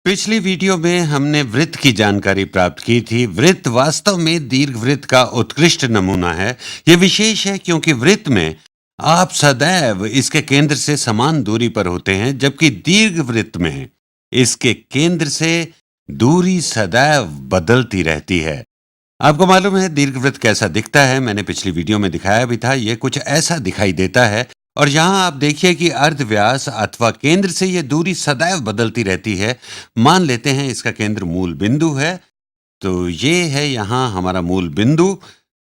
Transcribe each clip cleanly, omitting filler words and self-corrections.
पिछली वीडियो में हमने वृत्त की जानकारी प्राप्त की थी। वृत्त वास्तव में दीर्घवृत्त का उत्कृष्ट नमूना है। यह विशेष है क्योंकि वृत्त में आप सदैव इसके केंद्र से समान दूरी पर होते हैं, जबकि दीर्घवृत्त में इसके केंद्र से दूरी सदैव बदलती रहती है। आपको मालूम है दीर्घवृत्त कैसा दिखता है? मैंने पिछली वीडियो में दिखाया भी था। यह कुछ ऐसा दिखाई देता है और यहाँ आप देखिए कि अर्धव्यास अथवा केंद्र से यह दूरी सदैव बदलती रहती है। मान लेते हैं इसका केंद्र मूल बिंदु है, तो ये है यहाँ हमारा मूल बिंदु।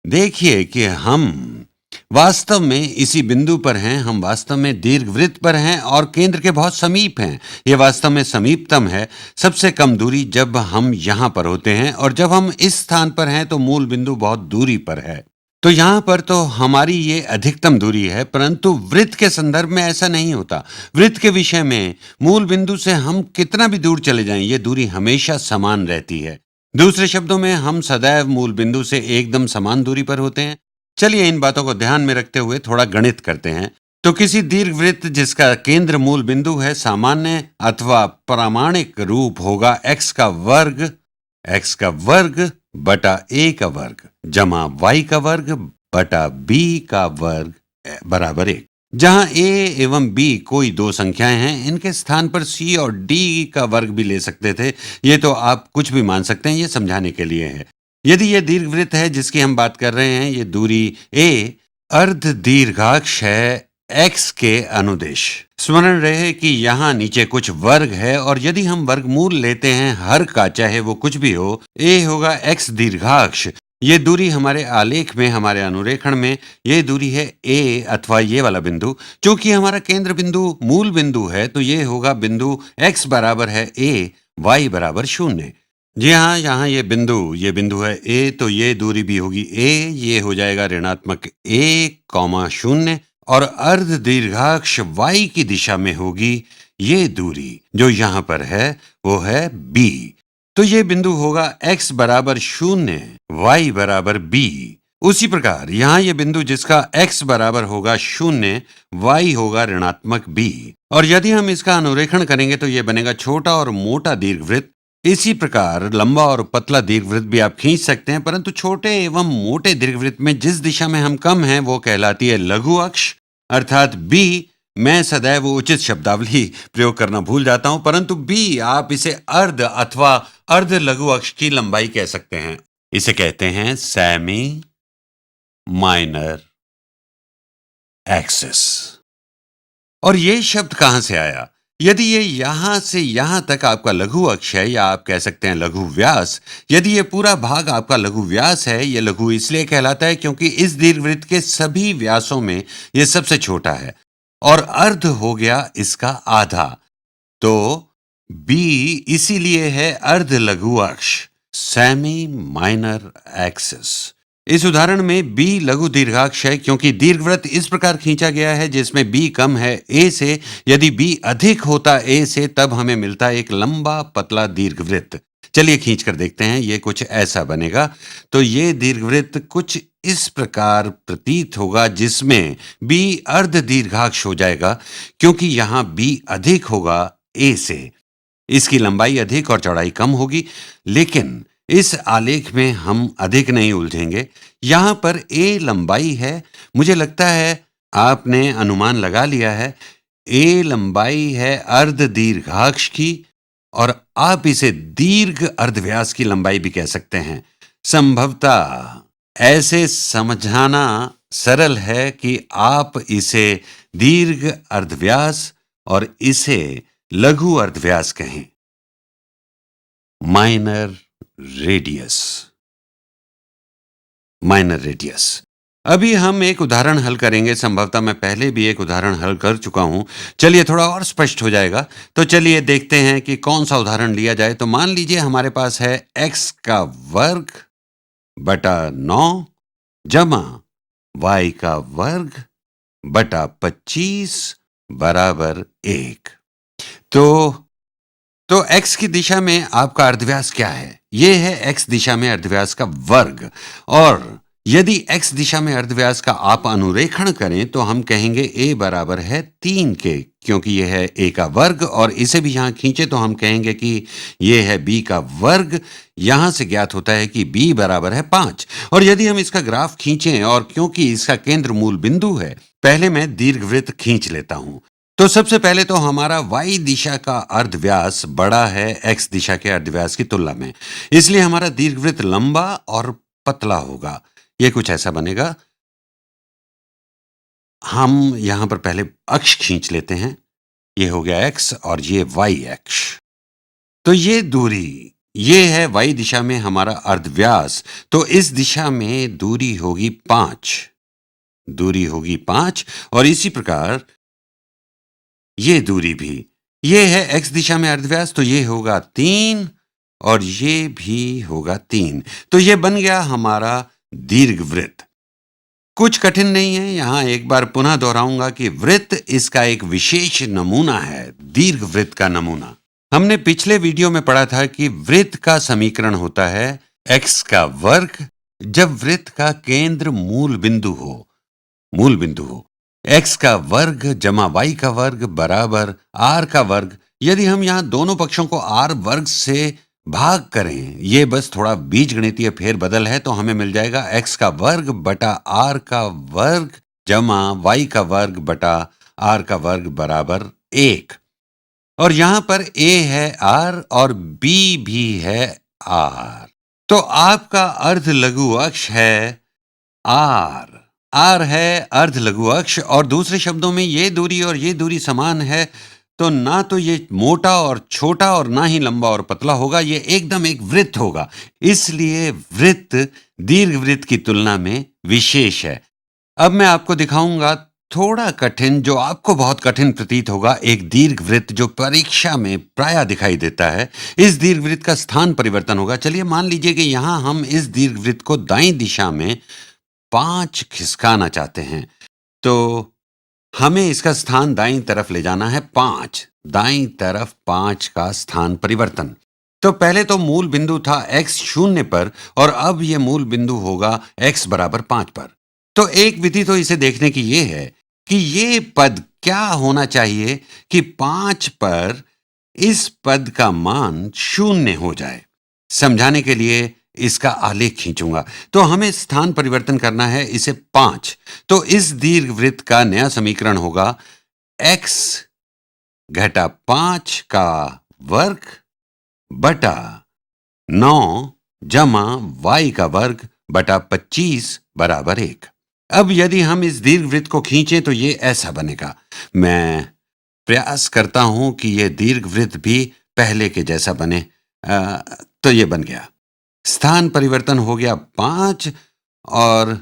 देखिए कि हम वास्तव में इसी बिंदु पर हैं, हम वास्तव में दीर्घवृत्त पर हैं और केंद्र के बहुत समीप हैं। यह वास्तव में समीपतम है, सबसे कम दूरी जब हम यहाँ पर होते हैं, और जब हम इस स्थान पर हैं तो मूल बिंदु बहुत दूरी पर है। तो यहाँ पर तो हमारी ये अधिकतम दूरी है, परंतु वृत्त के संदर्भ में ऐसा नहीं होता। वृत्त के विषय में मूल बिंदु से हम कितना भी दूर चले जाएं, ये दूरी हमेशा समान रहती है। दूसरे शब्दों में हम सदैव मूल बिंदु से एकदम समान दूरी पर होते हैं। चलिए इन बातों को ध्यान में रखते हुए थोड़ा गणित करते हैं। तो किसी दीर्घवृत्त जिसका केंद्र मूल बिंदु है, सामान्य अथवा प्रामाणिक रूप होगा x का वर्ग बटा a का वर्ग जमा y का वर्ग बटा b का वर्ग बराबर 1, जहां a एवं b कोई दो संख्याएं हैं। इनके स्थान पर c और d का वर्ग भी ले सकते थे। ये तो आप कुछ भी मान सकते हैं, ये समझाने के लिए है। यदि ये दीर्घवृत्त है जिसकी हम बात कर रहे हैं, ये दूरी a अर्ध दीर्घाक्ष है x के अनुदेश। स्मरण रहे कि यहाँ नीचे कुछ वर्ग है, और यदि हम वर्गमूल लेते हैं हर का, चाहे वो कुछ भी हो, a होगा x दीर्घाक्ष। ये दूरी हमारे आलेख में, हमारे अनुरेखण में ये दूरी है a अथवा ये वाला बिंदु। चूंकि हमारा केंद्र बिंदु मूल बिंदु है, तो ये होगा बिंदु x बराबर है a, y बराबर 0। जी हाँ, यहाँ ये बिंदु है a, तो ये दूरी भी होगी a, ये हो जाएगा ऋणात्मक a, 0, और अर्ध दीर्घाक्ष y की दिशा में होगी ये दूरी जो यहाँ पर है, वो है b। तो ये बिंदु होगा x बराबर 0, y बराबर b। उसी प्रकार यहाँ ये बिंदु जिसका x बराबर होगा 0, y होगा ऋणात्मक b। और यदि हम इसका अनुरेखण करेंगे तो ये बनेगा छोटा और मोटा दीर्घवृत्त। इसी प्रकार लंबा और पतला दीर्घवृत्त भी आप खींच सकते हैं, परंतु छोटे एवं मोटे दीर्घवृत्त में जिस दिशा में हम कम हैं वो कहलाती है लघु अक्ष, अर्थात b। मैं सदैव उचित शब्दावली प्रयोग करना भूल जाता हूं, परंतु b आप इसे अर्ध अथवा अर्ध लघु अक्ष की लंबाई कह सकते हैं। इसे कहते हैं सेमी माइनर एक्सिस। और ये शब्द कहां से आया? यदि ये यहां से यहां तक आपका लघु अक्ष है, या आप कह सकते हैं लघु व्यास, यदि ये पूरा भाग आपका लघु व्यास है, ये लघु इसलिए कहलाता है क्योंकि इस दीर्घवृत्त के सभी व्यासों में ये सबसे छोटा है, और अर्ध हो गया इसका आधा, तो b इसीलिए है अर्ध लघु अक्ष, सेमी माइनर एक्सिस। इस उदाहरण में b लघु दीर्घाक्ष है क्योंकि दीर्घवृत्त इस प्रकार खींचा गया है जिसमें b कम है a से। यदि b अधिक होता a से, तब हमें मिलता एक लंबा पतला दीर्घवृत्त। चलिए खींच कर देखते हैं, ये कुछ ऐसा बनेगा। तो ये दीर्घवृत्त कुछ इस प्रकार प्रतीत होगा, जिसमें b अर्ध दीर्घाक्ष हो जाएगा क्योंकि यहाँ b अधिक होगा a से। इसकी लंबाई अधिक और चौड़ाई कम होगी, लेकिन इस आलेख में हम अधिक नहीं उलझेंगे। यहाँ पर a लंबाई है, मुझे लगता है आपने अनुमान लगा लिया है। a लंबाई है अर्ध दीर्घाक्ष की, और आप इसे दीर्घ अर्धव्यास की लंबाई भी कह सकते हैं। संभवतः ऐसे समझाना सरल है कि आप इसे दीर्घ अर्धव्यास और इसे लघु अर्धव्यास कहें। Minor radius. अभी हम एक उदाहरण हल करेंगे। संभवतः मैं पहले भी एक उदाहरण हल कर चुका हूं। चलिए थोड़ा और स्पष्ट हो जाएगा। तो चलिए देखते हैं कि कौन सा उदाहरण लिया जाए। तो मान लीजिए हमारे पास है x का वर्ग बटा 9 जमा y का वर्ग बटा 25 बराबर 1। तो x की दिशा में आपका अर्धव्यास क्या है? ये है x दिशा में अर्धव्यास का वर्ग, और यदि x दिशा में अर्धव्यास का आप अनुरेखण करें तो हम कहेंगे a बराबर है 3 के, क्योंकि यह है a का वर्ग और इसे भी यहाँ खींचे तो हम कहेंगे कि यह है b का वर्ग। यहाँ से ज्ञात होता है कि b बराबर है 5। और यदि हम इसका ग्राफ खींचें और क्योंकि इसका केंद्र मूल बिंदु है, पहले मैं दीर्घवृत्त खींच लेता हूं। तो सबसे पहले तो हमारा y दिशा का अर्धव्यास बड़ा है x दिशा के अर्धव्यास की तुलना में, इसलिए हमारा दीर्घवृत्त लंबा और पतला होगा। यह कुछ ऐसा बनेगा। हम यहां पर पहले अक्ष खींच लेते हैं। यह हो गया x और ये y अक्ष। तो ये दूरी, ये है y दिशा में हमारा अर्धव्यास। तो इस दिशा में दूरी होगी 5, दूरी होगी 5। और इसी प्रकार ये दूरी भी, ये है x दिशा में अर्धव्यास, तो ये होगा 3 और ये भी होगा 3। तो ये बन गया हमारा दीर्घवृत्त। कुछ कठिन नहीं है। यहां एक बार पुनः दोहराऊंगा कि वृत्त इसका एक विशेष नमूना है, दीर्घवृत्त का नमूना। हमने पिछले वीडियो में पढ़ा था कि वृत्त का समीकरण होता है x का वर्ग जब वृत्त का केंद्र मूल बिंदु हो, मूल बिंदु हो। x का वर्ग जमा y का वर्ग बराबर r का वर्ग। यदि हम यहां दोनों पक्षों को r वर्ग से भाग करें, ये बस थोड़ा बीजगणितीय फेरबदल है, तो हमें मिल जाएगा x का वर्ग बटा r का वर्ग जमा y का वर्ग बटा r का वर्ग बराबर 1। और यहां पर a है r और b भी है r। तो आपका अर्ध लघु अक्ष है r, r है अर्ध लघु अक्ष। और दूसरे शब्दों में ये दूरी और ये दूरी समान है, तो ना तो ये मोटा और छोटा और ना ही लंबा और पतला होगा, ये एकदम एक वृत्त होगा। इसलिए वृत्त दीर्घवृत्त की तुलना में विशेष है। अब मैं आपको दिखाऊंगा थोड़ा कठिन, जो आपको बहुत कठिन प्रतीत होगा, एक दीर्घवृत्त जो परीक्षा में प्रायः दिखाई देता है। इस दीर्घवृत्त का स्थान परिवर्तन होगा। चलिए मान लीजिए कि यहां हम इस दीर्घवृत्त को दाईं दिशा में 5 खिसकाना चाहते हैं, तो हमें इसका स्थान दाईं तरफ ले जाना है 5, दाईं तरफ 5 का स्थान परिवर्तन। तो पहले तो मूल बिंदु था x 0 पर और अब यह मूल बिंदु होगा x बराबर 5 पर। तो एक विधि तो इसे देखने की यह है कि ये पद क्या होना चाहिए कि 5 पर इस पद का मान 0 हो जाए। समझाने के लिए इसका आलेख खींचूंगा। तो हमें स्थान परिवर्तन करना है इसे 5। तो इस दीर्घवृत्त का नया समीकरण होगा x घटा 5 का वर्ग बटा 9 जमा y का वर्ग बटा 25 बराबर 1। अब यदि हम इस दीर्घवृत्त को खींचें तो ये ऐसा बनेगा। मैं प्रयास करता हूं कि यह दीर्घवृत्त भी पहले के जैसा बने। तो ये बन गया, स्थान परिवर्तन हो गया 5। और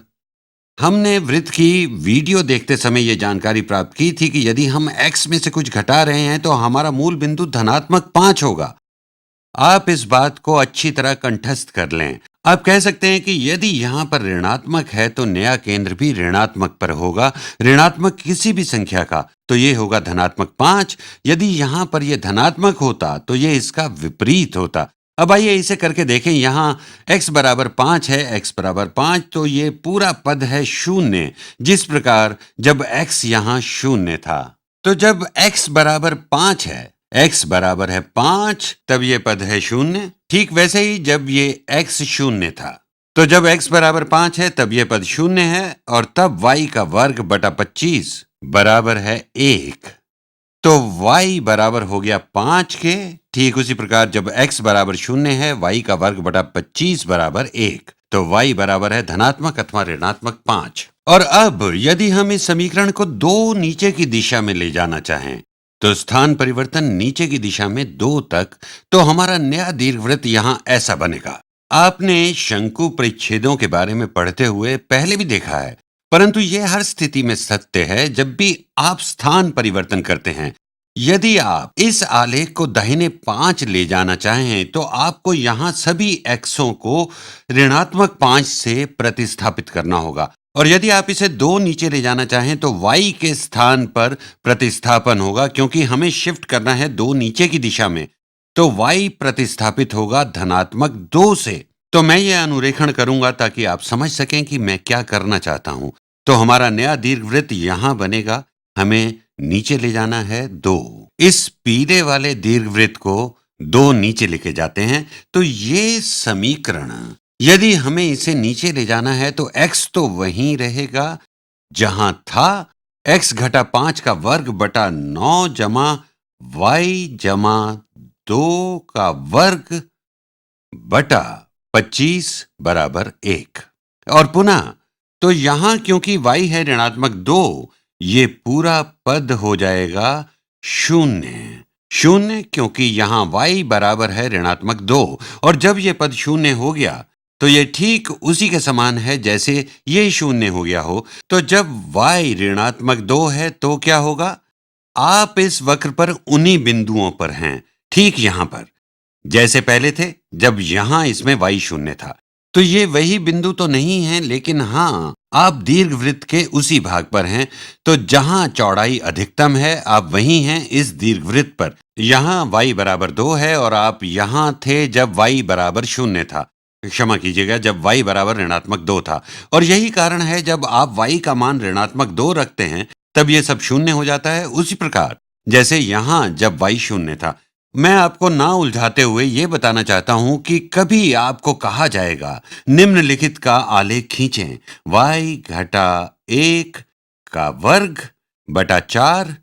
हमने वृत्त की वीडियो देखते समय यह जानकारी प्राप्त की थी कि यदि हम x में से कुछ घटा रहे हैं तो हमारा मूल बिंदु धनात्मक 5 होगा। आप इस बात को अच्छी तरह कंठस्थ कर लें। आप कह सकते हैं कि यदि यहां पर ऋणात्मक है तो नया केंद्र भी ऋणात्मक पर होगा, ऋणात्मक किसी भी संख्या का, तो ये होगा धनात्मक 5। यदि यहां पर यह धनात्मक होता तो यह इसका विपरीत होता। अब आइए इसे करके देखें। यहां x बराबर 5 है, x बराबर 5, तो ये पूरा पद है 0, जिस प्रकार जब x यहां 0 था। तो जब x बराबर 5 है, x बराबर है 5, तब ये पद है 0। ठीक वैसे ही जब ये x 0 था, तो जब x बराबर 5 है तब ये पद 0 है, और तब y का वर्ग बटा 25 बराबर है 1। तो y बराबर हो गया 5 के। ठीक उसी प्रकार जब x बराबर 0 है, y का वर्ग बटा 25 बराबर 1, तो y बराबर है धनात्मक अथवा ऋणात्मक 5। और अब यदि हम इस समीकरण को 2 नीचे की दिशा में ले जाना चाहें, तो स्थान परिवर्तन नीचे की दिशा में 2 तक, तो हमारा नया दीर्घवृत्त यहां ऐसा बनेगा। आपने शंकु परिच्छेदों के बारे में पढ़ते हुए पहले भी देखा है, परंतु यह हर स्थिति में सत्य है जब भी आप स्थान परिवर्तन करते हैं। यदि आप इस आलेख को दाहिने 5 ले जाना चाहें तो आपको यहां सभी एक्सों को ऋणात्मक 5 से प्रतिस्थापित करना होगा, और यदि आप इसे 2 नीचे ले जाना चाहें तो y के स्थान पर प्रतिस्थापन होगा, क्योंकि हमें शिफ्ट करना है 2 नीचे की दिशा में, तो y प्रतिस्थापित होगा धनात्मक 2 से। तो मैं ये अनुरेखण करूंगा ताकि आप समझ सकें कि मैं क्या करना चाहता हूं। तो हमारा नया दीर्घवृत्त यहां बनेगा। हमें नीचे ले जाना है 2। इस पीले वाले दीर्घवृत्त को 2 नीचे लेके जाते हैं तो ये समीकरण, यदि हमें इसे नीचे ले जाना है तो x तो वहीं रहेगा जहां था, x घटा 5 का वर्ग बटा 9 जमा y जमा 2 का वर्ग बटा 25 बराबर 1। और पुनः तो यहां क्योंकि y है ऋणात्मक 2, ये पूरा पद हो जाएगा 0। 0 क्योंकि यहां y बराबर है ऋणात्मक 2, और जब ये पद 0 हो गया तो ये ठीक उसी के समान है जैसे ये 0 हो गया हो। तो जब y ऋणात्मक 2 है तो क्या होगा? आप इस वक्र पर उन्हीं बिंदुओं पर हैं, ठीक यहां पर, जैसे पहले थे जब यहां इसमें y 0 था। तो ये वही बिंदु तो नहीं है, लेकिन हाँ, आप दीर्घवृत्त के उसी भाग पर हैं। तो जहां चौड़ाई अधिकतम है आप वहीं हैं इस दीर्घवृत्त पर। यहां y बराबर 2 है और आप यहां थे जब y बराबर 0 था, क्षमा कीजिएगा, जब y बराबर ऋणात्मक 2 था। और यही कारण है जब आप y का मान ऋणात्मक 2 रखते हैं तब ये सब 0 हो जाता है, उसी प्रकार जैसे यहां जब y 0 था। मैं आपको ना उलझाते हुए ये बताना चाहता हूं कि कभी आपको कहा जाएगा निम्नलिखित का आलेख खींचें, y घटा 1 का वर्ग बटा 4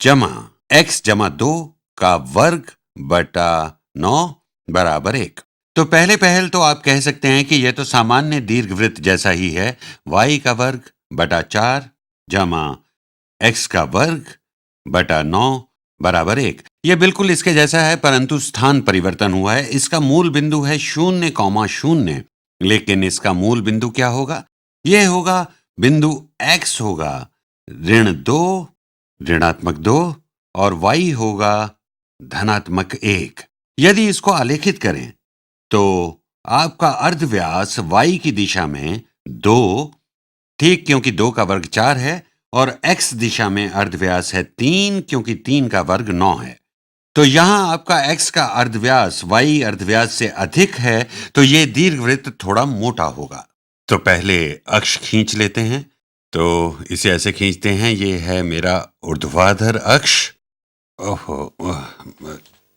जमा x जमा 2 का वर्ग बटा 9 बराबर 1। तो पहल तो आप कह सकते हैं कि यह तो सामान्य दीर्घवृत्त जैसा ही है, y का वर्ग बटा 4 जमा x का वर्ग बटा 9 बराबर 1। यह बिल्कुल इसके जैसा है, परंतु स्थान परिवर्तन हुआ है। इसका मूल बिंदु है 0,0, लेकिन इसका मूल बिंदु क्या होगा? यह होगा बिंदु x होगा -2 ऋणात्मक 2 और y होगा धनात्मक 1। यदि इसको आलेखित करें तो आपका अर्धव्यास y की दिशा में 2, ठीक, क्योंकि 2 का वर्ग 4 है, और x दिशा में अर्धव्यास है 3, क्योंकि 3 का वर्ग 9 है। तो यहां आपका x का अर्धव्यास y अर्धव्यास से अधिक है, तो ये दीर्घवृत्त थोड़ा मोटा होगा। तो पहले अक्ष खींच लेते हैं। तो इसे ऐसे खींचते हैं, ये है मेरा ऊर्ध्वाधर अक्ष, ओहो,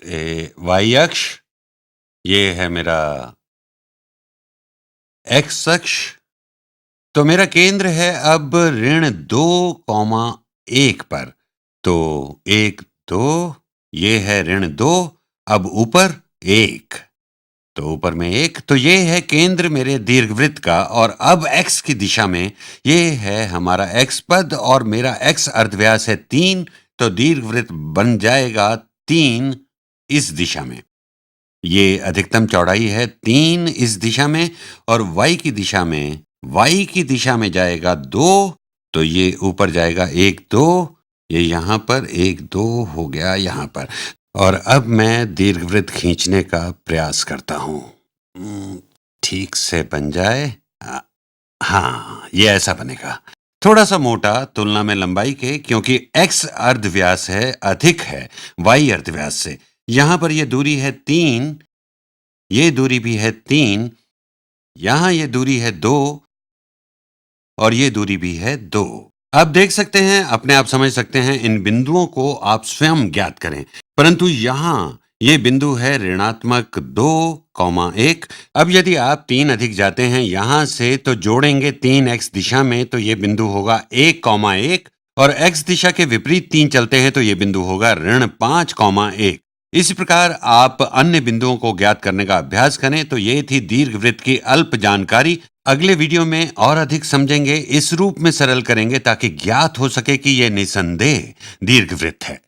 y अक्ष, ये है मेरा x अक्ष। तो मेरा केंद्र है अब -2,1 पर। तो 1 2, ये है -2, अब ऊपर 1, तो ऊपर में 1, तो ये है केंद्र मेरे दीर्घवृत्त का। और अब x की दिशा में ये है हमारा x पद, और मेरा x अर्धव्यास है 3, तो दीर्घवृत्त बन जाएगा 3 इस दिशा में। ये अधिकतम चौड़ाई है 3 इस दिशा में, और y की दिशा में जाएगा 2, तो ये ऊपर जाएगा 1 2, ये यहां पर 1 2 हो गया यहां पर। और अब मैं दीर्घवृत्त खींचने का प्रयास करता हूं, ठीक से बन जाए। हाँ, ये ऐसा बनेगा, थोड़ा सा मोटा तुलना में लंबाई के, क्योंकि x अर्धव्यास है अधिक है y अर्धव्यास से। यहां पर ये दूरी है 3, ये दूरी भी है 3, यहां ये दूरी है 2, और ये दूरी भी है 2। आप देख सकते हैं, अपने आप समझ सकते हैं, इन बिंदुओं को आप स्वयं ज्ञात करें। परंतु यहां ये बिंदु है ऋणात्मक 2,1। अब यदि आप 3 अधिक जाते हैं यहां से, तो जोड़ेंगे 3x दिशा में, तो ये बिंदु होगा 1,1, और x दिशा के विपरीत 3 चलते हैं तो ये बिंदु होगा -5,1। इसी प्रकार आप अन्य बिंदुओं को ज्ञात करने का अभ्यास करें। तो ये थी दीर्घवृत्त की अल्प जानकारी। अगले वीडियो में और अधिक समझेंगे, इस रूप में सरल करेंगे ताकि ज्ञात हो सके कि यह निसंदेह दीर्घवृत्त है।